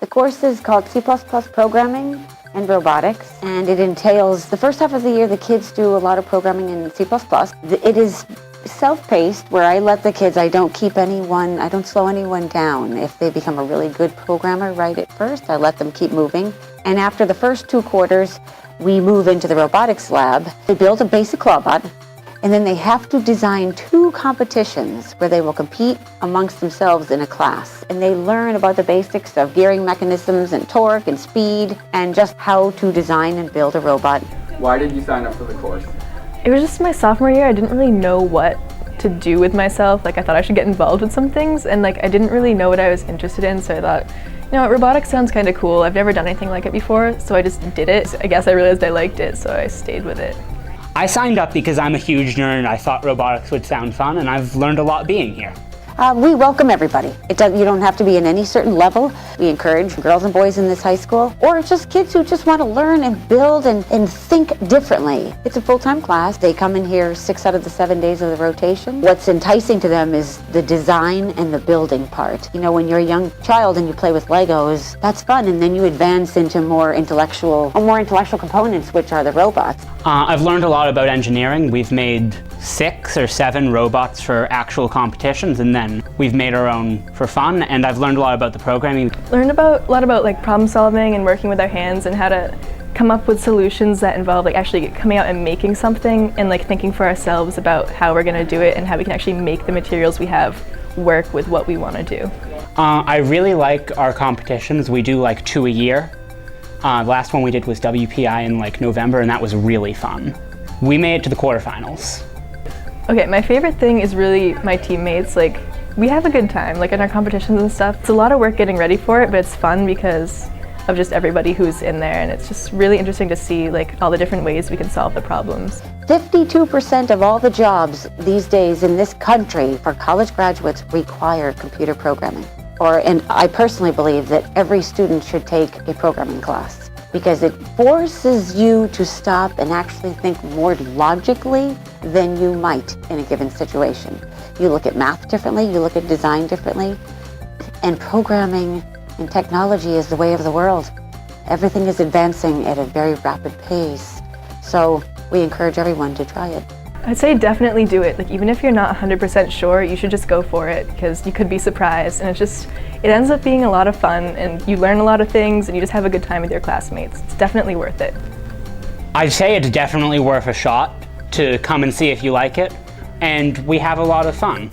The course is called C++ Programming and Robotics, and it entails the first half of the year the kids do a lot of programming in C++. It is self-paced, where I let the kids, I don't slow anyone down. If they become a really good programmer right at first, I let them keep moving. And after the first 2 quarters, we move into the robotics lab. They build a basic clawbot, and then they have to design 2 competitions where they will compete amongst themselves in a class. And they learn about the basics of gearing mechanisms and torque and speed and just how to design and build a robot. Why did you sign up for the course? It was just my sophomore year. I didn't really know what to do with myself. I thought I should get involved with some things, and I didn't really know what I was interested in, so I thought, robotics sounds kind of cool. I've never done anything like it before, so I just did it. I guess I realized I liked it, so I stayed with it. I signed up because I'm a huge nerd and I thought robotics would sound fun, and I've learned a lot being here. We welcome everybody. You don't have to be in any certain level. We encourage girls and boys in this high school, or just kids who just want to learn and build and think differently. It's a full-time class. They come in here 6 out of the 7 days of the rotation. What's enticing to them is the design and the building part. When you're a young child and you play with Legos, that's fun, and then you advance into more intellectual components, which are the robots. I've learned a lot about engineering. We've made 6 or 7 robots for actual competitions, and then we've made our own for fun, and I've learned a lot about the programming. Learned a lot about problem solving and working with our hands, and how to come up with solutions that involve actually coming out and making something, and thinking for ourselves about how we're going to do it and how we can actually make the materials we have work with what we want to do. I really like our competitions. We do 2 a year. The last one we did was WPI in November, and that was really fun. We made it to the quarterfinals. Okay, my favorite thing is really my teammates. We have a good time, in our competitions and stuff. It's a lot of work getting ready for it, but it's fun because of just everybody who's in there, and it's just really interesting to see all the different ways we can solve the problems. 52% of all the jobs these days in this country for college graduates require computer programming. And I personally believe that every student should take a programming class, because it forces you to stop and actually think more logically than you might in a given situation. You look at math differently, you look at design differently, and programming and technology is the way of the world. Everything is advancing at a very rapid pace, so we encourage everyone to try it. I'd say definitely do it. Even if you're not 100% sure, you should just go for it, because you could be surprised, and it ends up being a lot of fun, and you learn a lot of things, and you just have a good time with your classmates. It's definitely worth it. I'd say it's definitely worth a shot to come and see if you like it, and we have a lot of fun.